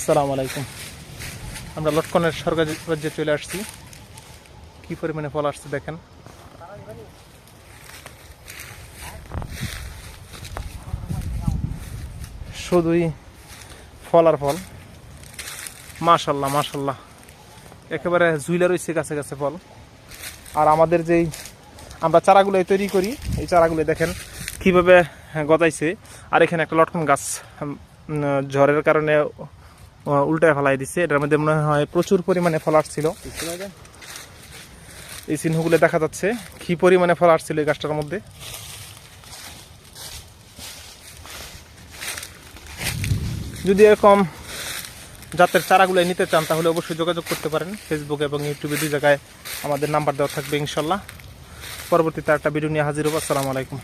আসসালামু আলাইকুম। আমরা লটকনের সরকারি রাজ্যে চলে আসছি। কি পরিমাণে ফল আসছে দেখেন। শুধুই ফল আর ফল। মাশাল্লাহ মাশাল্লাহ, একেবারে ঝুইলা রয়েছে গাছে গাছে ফল। আর আমাদের যেই আমরা চারাগুলো তৈরি করি, এই চারাগুলো দেখেন কিভাবে গজাইছে। আর এখানে একটা লটকন গাছ ঝড়ের কারণে উল্টায় ফেলাই দিচ্ছে। এটার মধ্যে মনে হয় প্রচুর পরিমাণে ফল আসছিল। এই চিহ্নগুলো দেখা যাচ্ছে কি পরিমাণে ফল আসছিল এই গাছটার মধ্যে। যদি এরকম জাতের চারাগুলো নিতে চান তাহলে অবশ্যই যোগাযোগ করতে পারেন। ফেসবুক এবং ইউটিউবে 2 জায়গায় আমাদের নাম্বার দেওয়া থাকবে ইনশাল্লাহ। পরবর্তীতে একটা ভিডিও নিয়ে হাজির হবো। আসসালামু আলাইকুম।